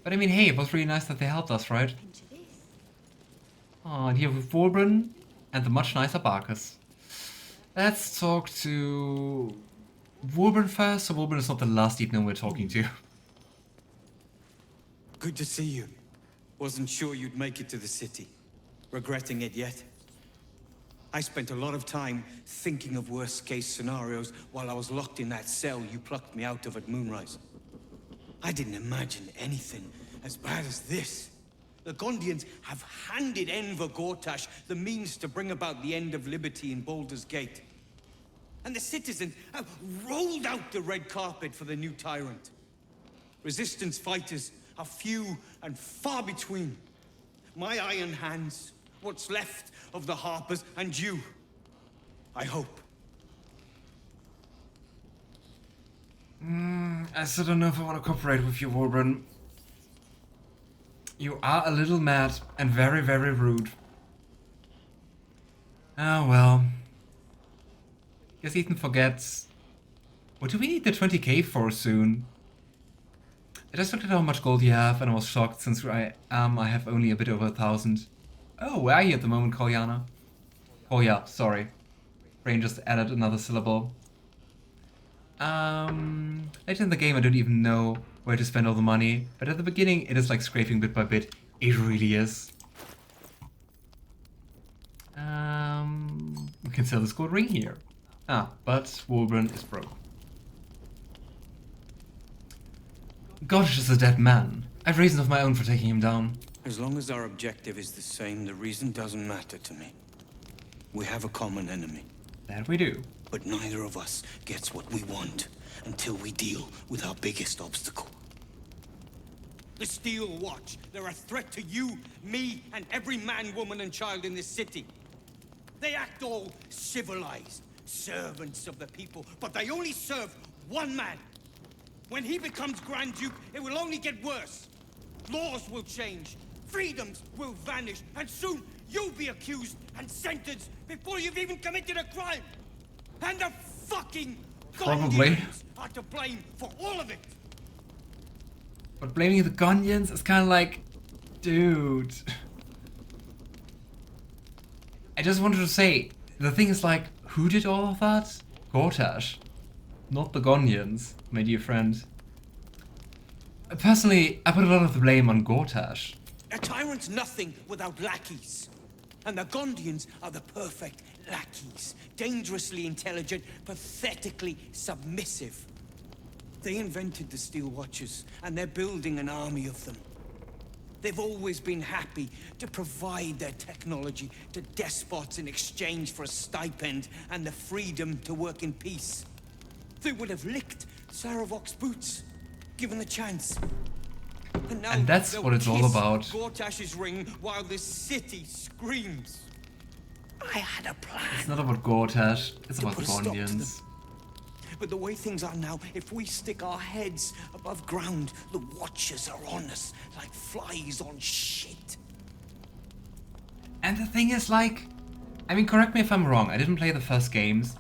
But I mean, hey, it was really nice that they helped us, right? Oh, and here with Wulbren and the much nicer Barkus. Let's talk to Wulbren first, so Wulbren is not the last Eatman we're talking to. Good to see you. Wasn't sure you'd make it to the city. Regretting it yet? I spent a lot of time thinking of worst-case scenarios while I was locked in that cell you plucked me out of at Moonrise. I didn't imagine anything as bad as this. The Gondians have handed Enver Gortash the means to bring about the end of liberty in Baldur's Gate. And the citizens have rolled out the red carpet for the new tyrant. Resistance fighters are few and far between. My iron hands, what's left of the Harpers, and you. I hope. I still don't know if I want to cooperate with you, Wulbren. You are a little mad and very, very rude. Ah, well. Guess Ethan forgets. What do we need the 20k for soon? I just looked at how much gold you have and I was shocked since I have only a bit over 1,000. Oh, where are you at the moment, Kolyana? Oh yeah, sorry. Brain just added another syllable. Later in the game I don't even know where to spend all the money, but at the beginning it is like scraping bit by bit. It really is. We can sell this gold ring here. Ah, but Wulbren is broke. Gosh is a dead man. I have reasons of my own for taking him down. As long as our objective is the same, the reason doesn't matter to me. We have a common enemy. That we do. But neither of us gets what we want until we deal with our biggest obstacle. The Steel Watch. They're a threat to you, me, and every man, woman, and child in this city. They act all civilized, servants of the people, but they only serve one man. When he becomes Grand Duke, it will only get worse. Laws will change, freedoms will vanish, and soon you'll be accused and sentenced before you've even committed a crime. And the fucking Probably. Gondians are to blame for all of it. But blaming the Gondians is kind of like, dude. I just wanted to say, the thing is like, who did all of that? Gortash, not the Gondians, my dear friend. Personally, I put a lot of the blame on Gortash. A tyrant's nothing without lackeys. And the Gondians are the perfect lackeys. Dangerously intelligent, pathetically submissive. They invented the Steel Watchers, and they're building an army of them. They've always been happy to provide their technology to despots in exchange for a stipend and the freedom to work in peace. They would have licked Saravok's boots, given the chance. And that's what it's all about. Gortash's ring while the city screams. I had a plan. It's not about Gortash, it's about the put a stop to Gondians. But the way things are now, if we stick our heads above ground, the Watchers are on us like flies on shit. And the thing is, like, I mean, correct me if I'm wrong, I didn't play the first games,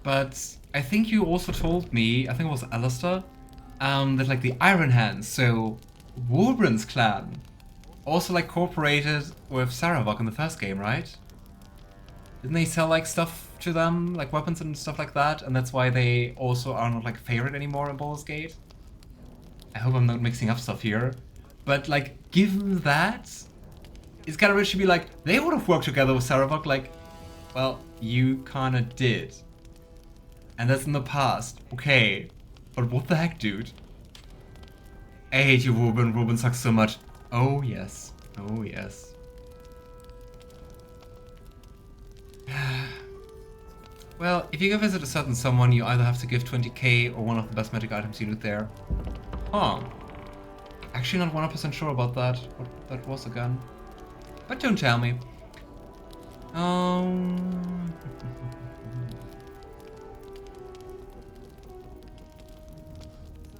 but I think you also told me, I think it was Alistair, that like the Iron Hands, so Wulbren's clan, also like cooperated with Saravok in the first game, right? Didn't they sell like stuff to them, like weapons and stuff like that, and that's why they also are not like favorite anymore in Baldur's Gate? I hope I'm not mixing up stuff here, but like given that, it's kind of rich to be like, they would have worked together with Saravok, like, well, you kinda did. And that's in the past, okay, but what the heck, dude? I hate you, Wulbren. Wulbren sucks so much. Oh yes, oh yes. Well, if you go visit a certain someone, you either have to give 20k or one of the best magic items you loot there. Huh. Actually not 100% sure about that, what that was again. But don't tell me.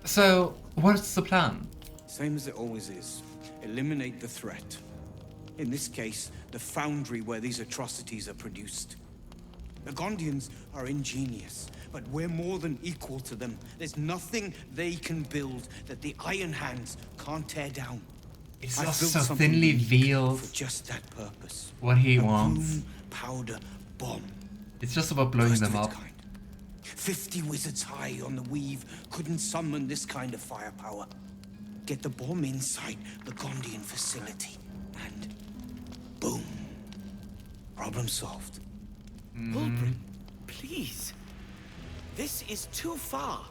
So, what's the plan? Same as it always is. Eliminate the threat. In this case, the foundry where these atrocities are produced. The Gondians are ingenious, but we're more than equal to them. There's nothing they can build that the Iron Hands can't tear down. It's I've also built so something thinly unique veiled for just that purpose. what he A wants. rune powder bomb. It's just about blowing First them of up. its kind. 50 wizards high on the weave couldn't summon this kind of firepower. Get the bomb inside the Gondian facility, and boom. Problem solved. Wulbren, please. This is too far.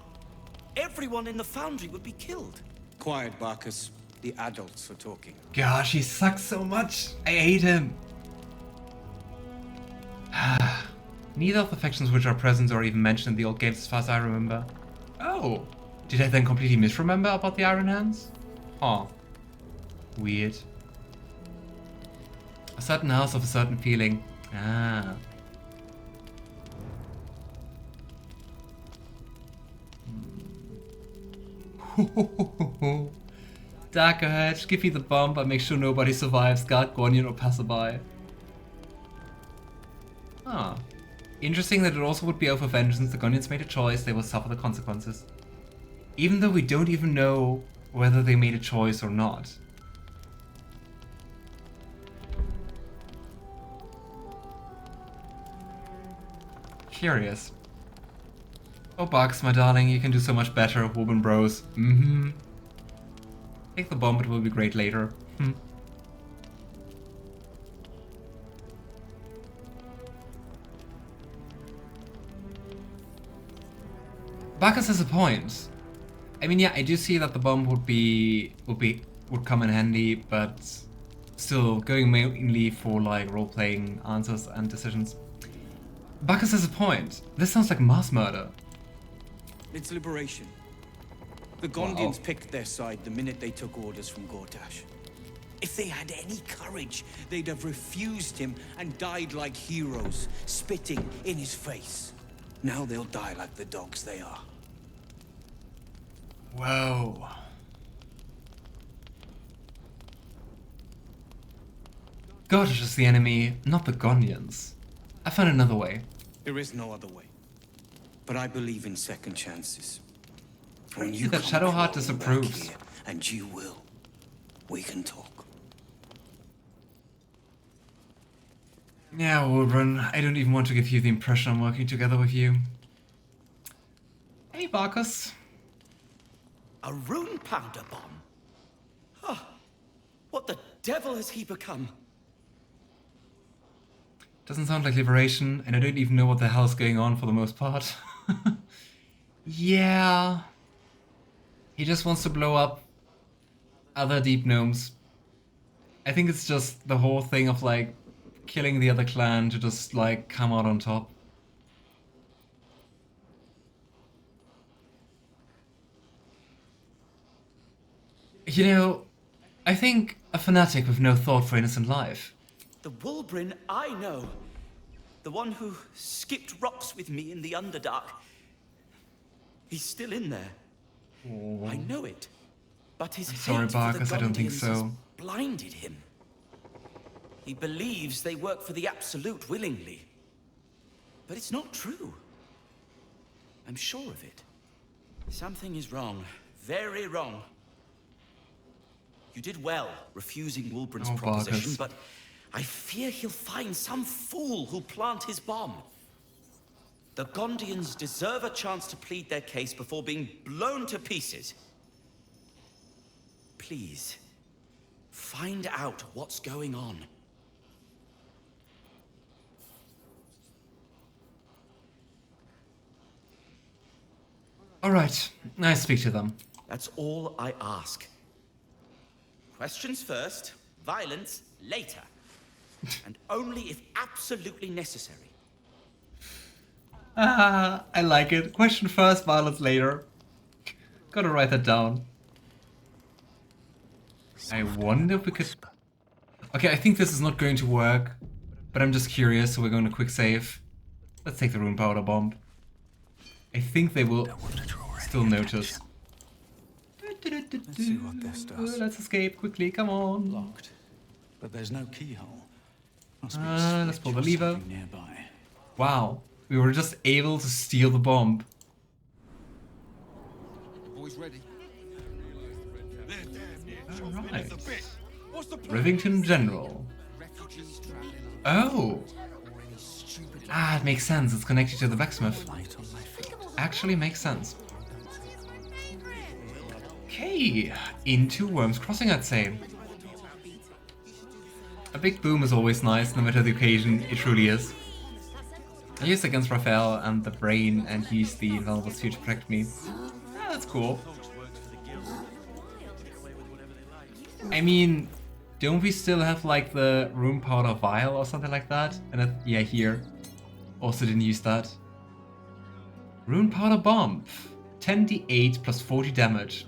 Everyone in the foundry would be killed. Quiet, Barcus. The adults are talking. Gosh, he sucks so much. I hate him. Neither of the factions which are present or even mentioned in the old games as far as I remember. Oh, did I then completely misremember about the Iron Hands? Oh, weird. A certain house of a certain feeling. Ah. Darker Hedge, give me the bomb, but make sure nobody survives, guard Guardian or passerby. Ah. Interesting that it also would be over vengeance. The Gondians made a choice, they will suffer the consequences. Even though we don't even know whether they made a choice or not. Curious. Oh Bugs, my darling, you can do so much better, Wulbren bros. Mm-hmm. Take the bomb, it will be great later. Bacchus has a point. I mean, yeah, I do see that the bomb would come in handy, but still, going mainly for like role-playing answers and decisions. Bacchus has a point. This sounds like mass murder. It's liberation. The Gondians picked their side the minute they took orders from Gortash. If they had any courage, they'd have refused him and died like heroes, spitting in his face. Now they'll die like the dogs they are. Whoa. Gortash is the enemy, not the Gondians. I found another way. There is no other way. But I believe in second chances. When See that Shadowheart disapproves. Here, and you will. We can talk. Yeah, Wulbren, I don't even want to give you the impression I'm working together with you. Hey, Barcus. A rune powder bomb? Huh. What the devil has he become? Doesn't sound like liberation, and I don't even know what the hell's going on for the most part. Yeah. He just wants to blow up other deep gnomes. I think it's just the whole thing of like killing the other clan to just like come out on top. You know, I think a fanatic with no thought for innocent life. The Wulbren I know. The one who skipped rocks with me in the Underdark. He's still in there. Oh. I know it. But his Sorry, hate for the Barcus, I don't think Gondians so. has blinded him. He believes they work for the Absolute willingly. But it's not true. I'm sure of it. Something is wrong. Very wrong. You did well refusing Wulbren's proposition, Barcus. but I fear he'll find some fool who'll plant his bomb. The Gondians deserve a chance to plead their case before being blown to pieces. Please, find out what's going on. Alright, I speak to them. That's all I ask. Questions first, violence later. And only if absolutely necessary. Ah, I like it. Question first, violence later. Gotta write that down. I wonder if we could... Okay, I think this is not going to work. But I'm just curious, so we're going to quick save. Let's take the rune powder bomb. I think they will still notice. Let's see what this does. Let's escape quickly, come on. Locked, but there's no keyhole. Must be Let's pull the lever. nearby. Wow. We were just able to steal the bomb. Boys ready? Alright. Rivington General. Oh! Ah, it makes sense. It's connected to the blacksmith. Actually makes sense. Okay, into Worm's Crossing, I'd say. A big boom is always nice, no matter the occasion, it truly is. I used against Raphael and the Brain and used the Invulnerable Sphere to protect me. Ah, that's cool. I mean, don't we still have like the Rune Powder Vial or something like that? And yeah, here. Also didn't use that. Rune Powder Bomb. 10d8 plus 40 damage.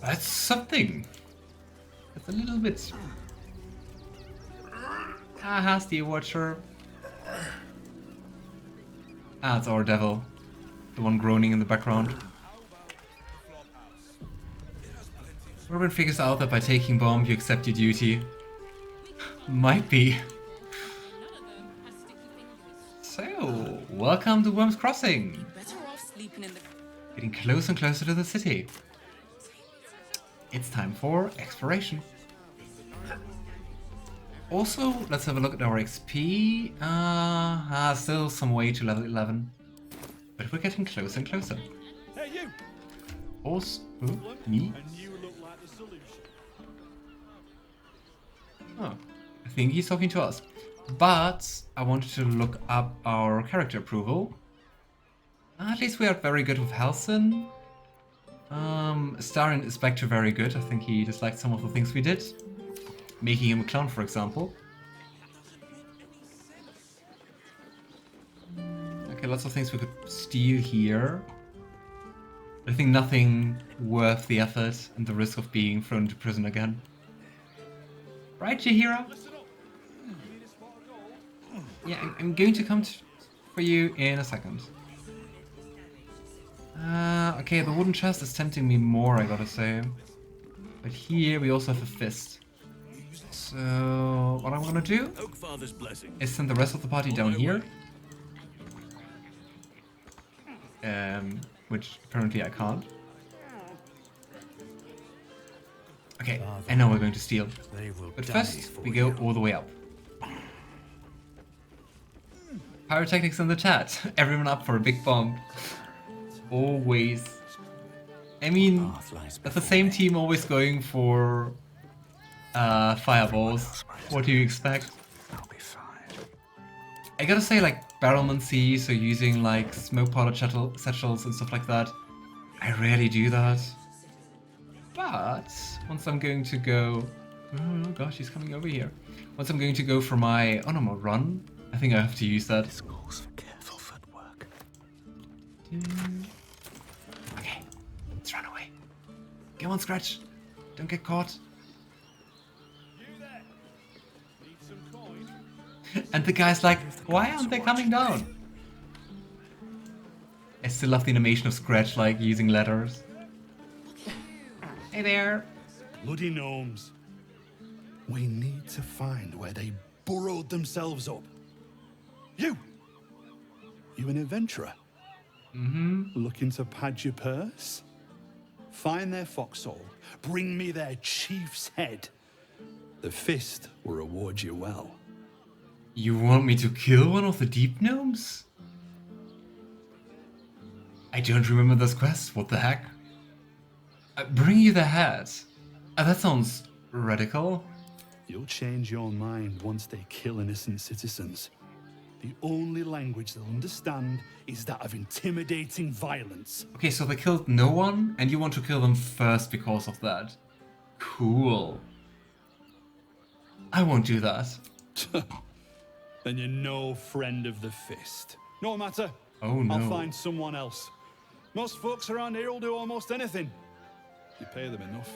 That's something. That's a little bit. Ah, Steve Watcher. Ah, it's our devil. The one groaning in the background. Wulbren figures out that by taking bomb you accept your duty. Might be. So, welcome to Worm's Crossing. Getting closer and closer to the city. It's time for exploration. Also, let's have a look at our XP. Still some way to level 11. But we're getting closer and closer. Hey, you! Also, me? And you look like the solution. Oh, I think he's talking to us. But I wanted to look up our character approval. At least we are very good with Halsin. Astarion is back to very good. I think he disliked some of the things we did. Making him a clown, for example. Okay, lots of things we could steal here. I think nothing worth the effort and the risk of being thrown into prison again. Right, Jaheira? Yeah, I'm going to come for you in a second. Okay, the wooden chest is tempting me more, I gotta say. But here we also have a fist. So, what I'm gonna do is send the rest of the party down here. Which apparently I can't. Okay, I know we're going to steal. But first, we go all the way up. Pyrotechnics in the chat. Everyone up for a big bomb. Always. I mean, that's the same team always going for fireballs. What do you expect? I gotta say, like, barrelmancy, so using like smoke powder satchels and stuff like that, I rarely do that. But once I'm going to go, oh gosh, he's coming over here. Once I'm going to go for my run, I think I have to use that. This calls for careful footwork. Okay, let's run away. Come on, Scratch. Don't get caught. And the guy's like, why aren't they coming down? I still love the animation of Scratch, like, using letters. Hey there. Bloody gnomes. We need to find where they burrowed themselves up. You an adventurer? Mm-hmm. Looking to pad your purse? Find their foxhole. Bring me their chief's head. The fist will reward you well. You want me to kill one of the deep gnomes? I don't remember this quest, what the heck? Bring you the head? That sounds radical. You'll change your mind once they kill innocent citizens. The only language they'll understand is that of intimidating violence. Okay, so they killed no one, and you want to kill them first because of that. Cool. I won't do that. Then you're no friend of the fist. No matter. Oh no. I'll find someone else. Most folks around here will do almost anything. You pay them enough.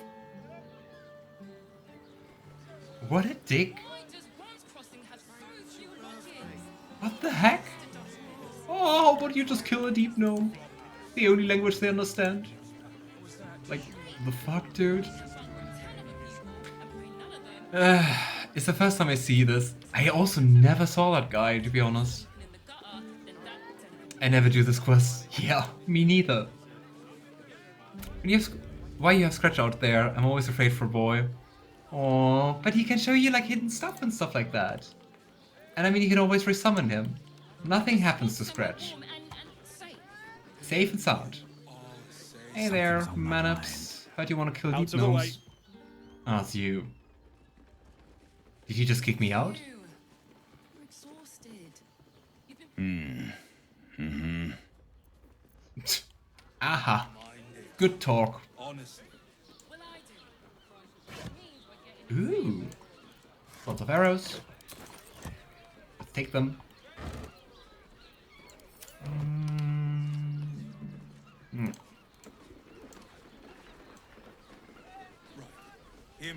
What a dick. What the heck? Oh, how about you just kill a deep gnome? The only language they understand. Like, the fuck, dude? It's the first time I see this. I also never saw that guy, to be honest. I never do this quest. Yeah, me neither. When you have, why you have Scratch out there? I'm always afraid for boy. Oh, but he can show you like hidden stuff and stuff like that. And I mean, you can always resummon him. Nothing happens to Scratch. Safe and sound. Hey there, Manups. Heard you want to kill deep gnomes. Ah, it's you. Did you just kick me out? Aha. Good talk. Ooh. Lots of arrows. Let's take them.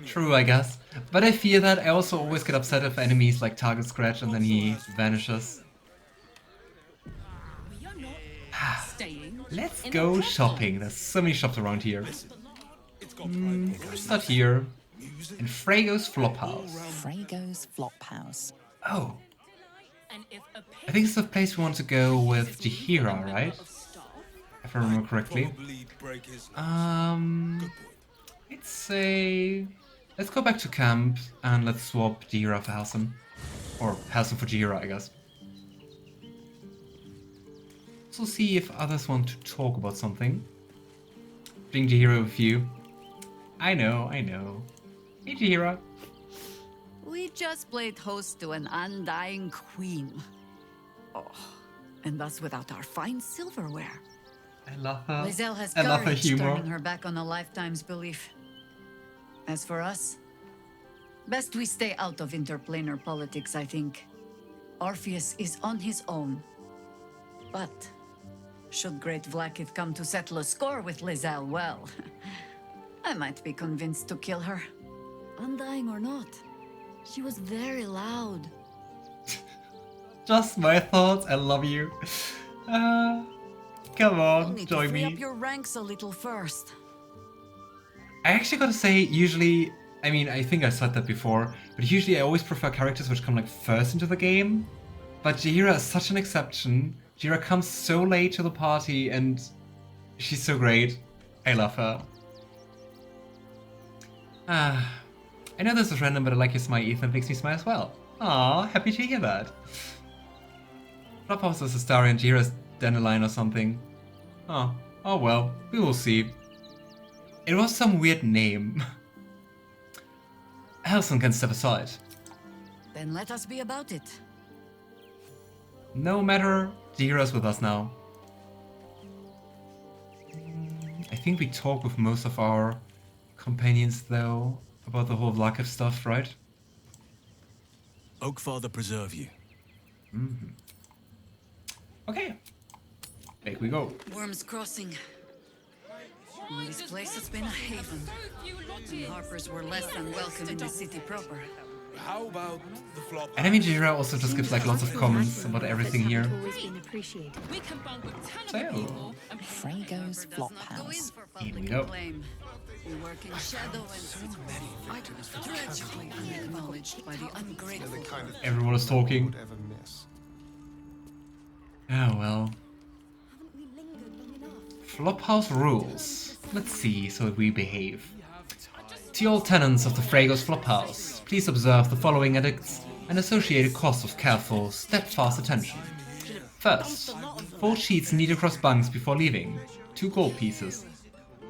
True, I guess. But I fear that I also always get upset if enemies like target Scratch and then he vanishes. Let's go shopping. There's so many shops around here. Start here. In Frego's Flophouse. Frego's Flophouse. Oh. I think it's the place we want to go with Jaheira, right? If I remember correctly. Let's say... Let's go back to camp and let's swap Jaheira for Halsin. Or Halsin for Jaheira, I guess. So see if others want to talk about something. Bring Jaheira with you. I know. Hey Jaheira. We just played host to an undying queen. Oh, and that's without our fine silverware. I love her. Lae'zel has I love her courage, humor. turning her back on a lifetime's belief. As for us, best we stay out of interplanar politics, I think. Orpheus is on his own. But should Great Vlaakith come to settle a score with Lae'zel, well, I might be convinced to kill her. Undying or not, she was very loud. Just my thoughts. I love you. Come on, Need join to free me. up your ranks a little first. I actually gotta say, usually, I mean, I think I said that before, but usually I always prefer characters which come like first into the game. But Jaheira is such an exception. Jaheira comes so late to the party and she's so great. I love her. I know this is random, but I like your smile, Ethan. It makes me smile as well. Aw, happy to hear that. Flophouse is Astarion, Jaheira's Dandelion or something. Oh well, we will see. It was some weird name. Halsin can step aside. Then let us be about it. No matter, Jaheira's with us now. I think we talked with most of our companions though about the whole Vlaakith stuff, right? Oakfather preserve you. Okay. Back we go. Worm's Crossing. This place has been a haven. And Harpers were less than welcome in the city proper. How about the flop? And I mean, Jaheira also just gives like lots of comments about everything here. So, Frego's Flophouse. here we go. We work in shadow and tragically unacknowledged by the ungrateful. Everyone is talking. Oh well. Flophouse rules. Let's see so that we behave. To all tenants of the Frego's Flophouse, please observe the following edicts and associated costs of careful, steadfast attention. First, 4 sheets needed across bunks before leaving. 2 gold pieces.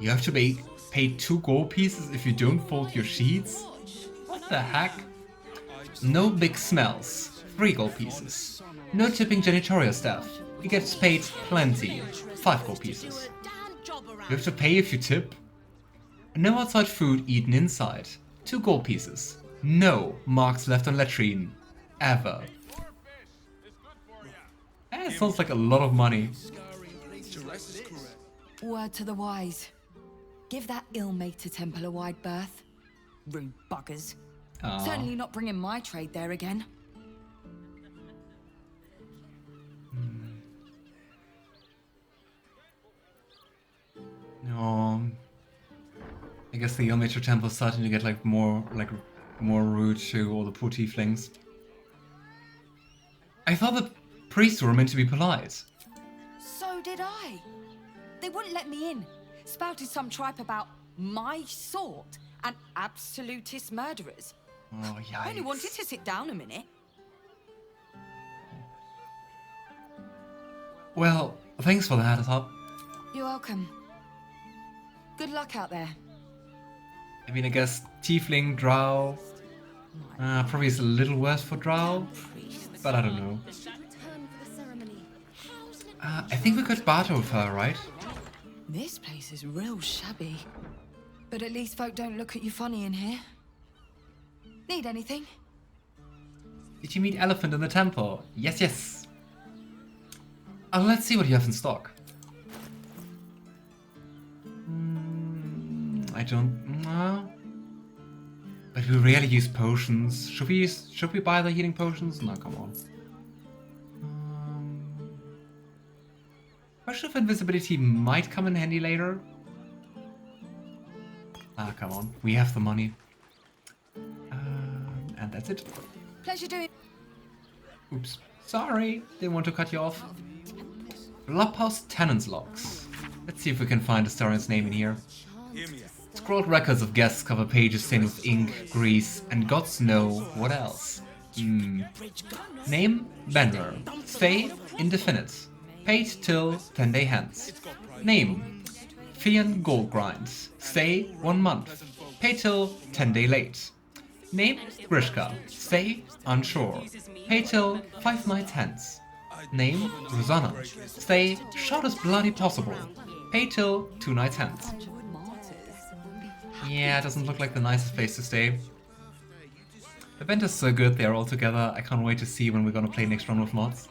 You have to pay 2 gold pieces if you don't fold your sheets? What the heck? No big smells. 3 gold pieces. No tipping janitorial staff. You get paid plenty. 5 gold pieces. You have to pay if you tip. No outside food eaten inside. 2 gold pieces. No marks left on latrine. Ever. That sounds like a lot of money. Word to the wise. Give that ill-mate to Temple a wide berth. Rude buggers. Aw. Certainly not bringing my trade there again. No. I guess the Ilmater Temple is starting to get like more rude to all the poor tieflings. I thought the priests were meant to be polite. So did I. They wouldn't let me in. Spouted some tripe about my sort and absolutist murderers. Oh, yikes. I only wanted to sit down a minute. Well, thanks for the heads up. You're welcome. Good luck out there. I mean, I guess Tiefling, Drow. Probably is a little worse for Drow, but I don't know. I think we could barter with her, right? This place is real shabby. But at least folk don't look at you funny in here. Need anything? Did you meet Elephant in the temple? Yes, yes. Let's see what you have in stock. I don't know. But we rarely use potions. Should we buy the healing potions? No, come on. Question of invisibility might come in handy later. Come on. We have the money. And that's it. Pleasure doing. Oops. Sorry. Didn't want to cut you off. Clubhouse Tenants Logs. Let's see if we can find Astarion's name in here. Scrolled records of guests cover pages stained with ink, grease, and gods know what else. Name? Benrer. Stay? Indefinite. Paid till 10-day hence. Name? Fian Goldgrind. Stay? 1 month. Pay till 10-day late. Name? Grishka. Stay? Unsure. Pay till 5 nights hence. Name? Rosanna. Stay? Short as bloody possible. Pay till 2 nights hence. Yeah, it doesn't look like the nicest place to stay. The event is so good, they're all together. I can't wait to see when we're gonna play next round with mods.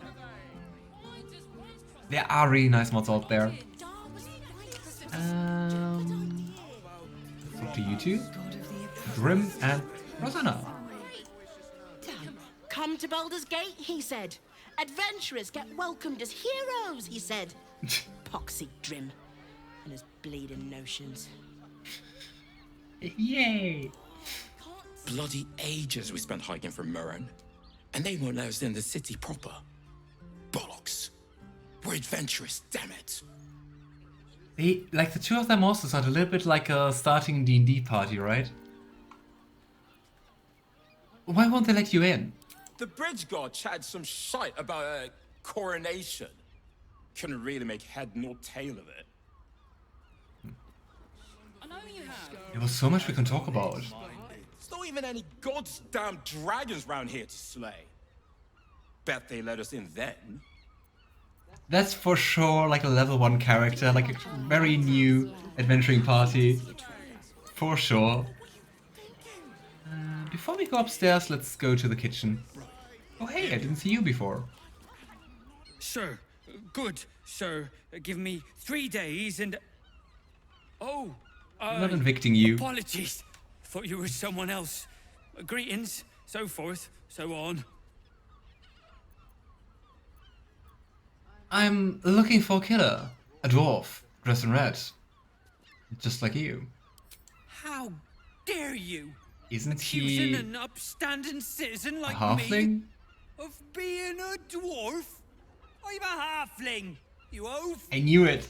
There are really nice mods out there. Up to you two. Grim and Rosanna. Come to Baldur's Gate, he said. Adventurers get welcomed as heroes, he said. Poxy Drim and his bleeding notions. Yay! Bloody ages we spent hiking from Murren, and they won't let us in the city proper. Bollocks. We're adventurous, damn it. Like the two of them also sound a little bit like a starting D&D party, right? Why won't they let you in? The bridge god chatted some shite about a coronation. Couldn't really make head nor tail of it. There was so much we can talk about. There's not even any goddamn dragons round here to slay. Bet they let us in then. That's for sure like a level 1 character, like a very new adventuring party. For sure. Before we go upstairs, let's go to the kitchen. Oh hey, I didn't see you before. Sir, good, sir. Give me 3 days and... Oh, I'm not evicting you. apologies. Thought you were someone else. Greetings, so forth, so on. I'm looking for a killer. A dwarf, dressed in red. Just like you. How dare you? Isn't Accusing he an upstanding citizen a like halfling? me of being a dwarf? I'm a halfling, you oaf. I knew it.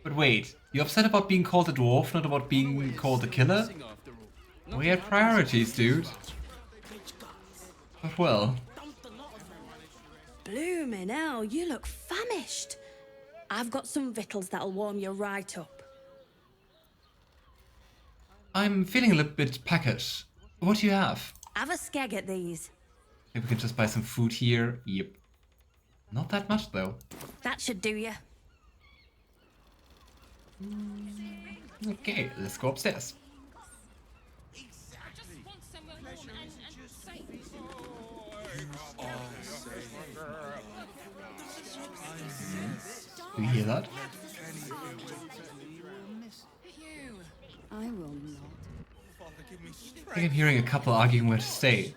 But wait, you're upset about being called a dwarf, not about being called a killer? Weird priorities, dude. But well. Bloomin' hell, you look famished. I've got some victuals that'll warm you right up. I'm feeling a little bit peckish. What do you have? Have a skeg at these. Maybe we can just buy some food here. Yep. Not that much though. That should do you. Okay, let's go upstairs. Do you hear that? I will not. I think I'm hearing a couple arguing where to stay.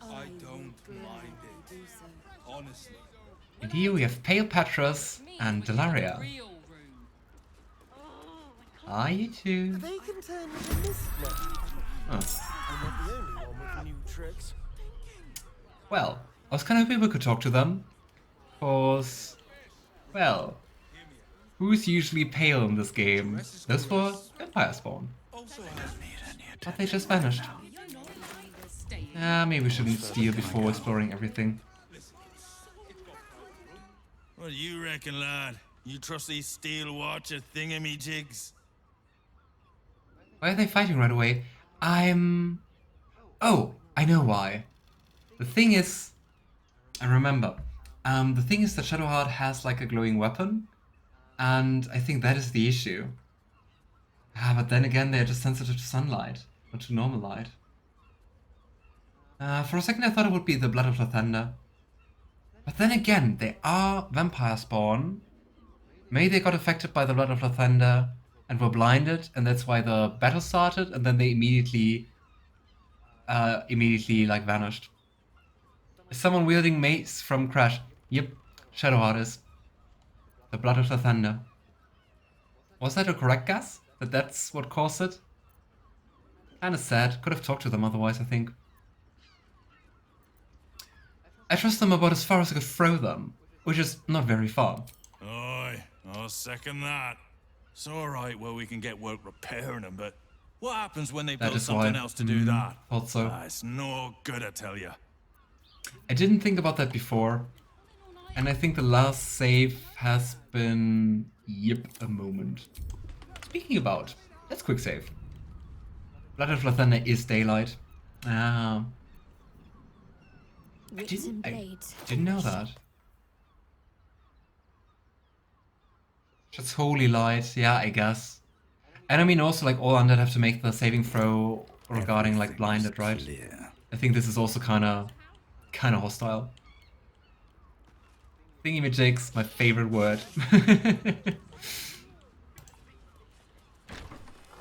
I don't mind it. Honestly. And here we have Pale Patras and Delaria. Are you two? They can turn into mist now. Oh. I'm not the only one with new tricks. Well, I was kind of hoping we could talk to them. Cause, well, who's usually pale in this game? Those were vampire spawn. But they just vanished. Maybe we shouldn't steal before exploring everything. What do you reckon, lad? You trust these steel watcher thingamajigs? Why are they fighting right away? Oh, I know why. The thing is... I remember. The thing is that Shadowheart has like a glowing weapon. And I think that is the issue. But then again, they're just sensitive to sunlight. Not to normal light. For a second I thought it would be the Blood of Lathander. But then again, they are vampire spawn. Maybe they got affected by the Blood of Lathander and were blinded, and that's why the battle started, and then they immediately like vanished. Is someone wielding mace from Crash? Yep, Shadowheart is. The Blood of Lathander. Was that a correct guess? That that's what caused it? Kinda sad. Could have talked to them otherwise, I think. I trust them about as far as I could throw them, which is not very far. Aye, I'll second that. It's alright where we can get work repairing them, but what happens when they build something else to do that? Thought so. It's no good, I tell you. I didn't think about that before, and I think the last save has been... Yep, a moment. Speaking about, let's quick save. Blood of Lathander is daylight. I didn't know that. Just holy light, yeah, I guess. And I mean also like all undead have to make the saving throw regarding like blinded, right? I think this is also kinda hostile. Thingy-majigs, my favorite word.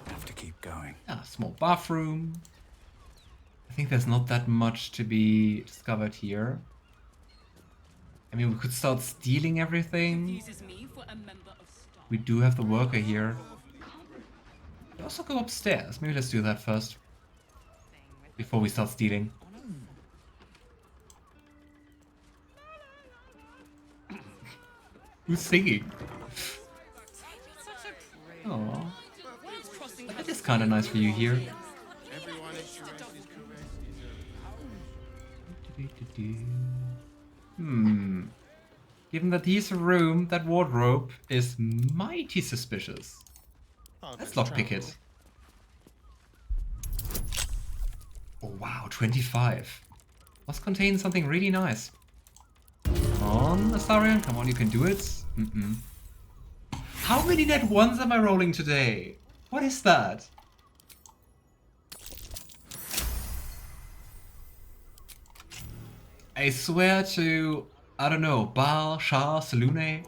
Have to keep going. Small bathroom. I think there's not that much to be discovered here. I mean, we could start stealing everything. We do have the worker here. We also go upstairs. Maybe let's do that first. Before we start stealing. Who's singing? Oh, that is kind of nice for you here. Given that he's a room, that wardrobe is mighty suspicious. Let's lockpick it. Oh wow, 25. Must contain something really nice. Come on, Astarion, come on, you can do it. How many net ones am I rolling today? What is that? I swear to, I don't know, Baal, Shah, Selune.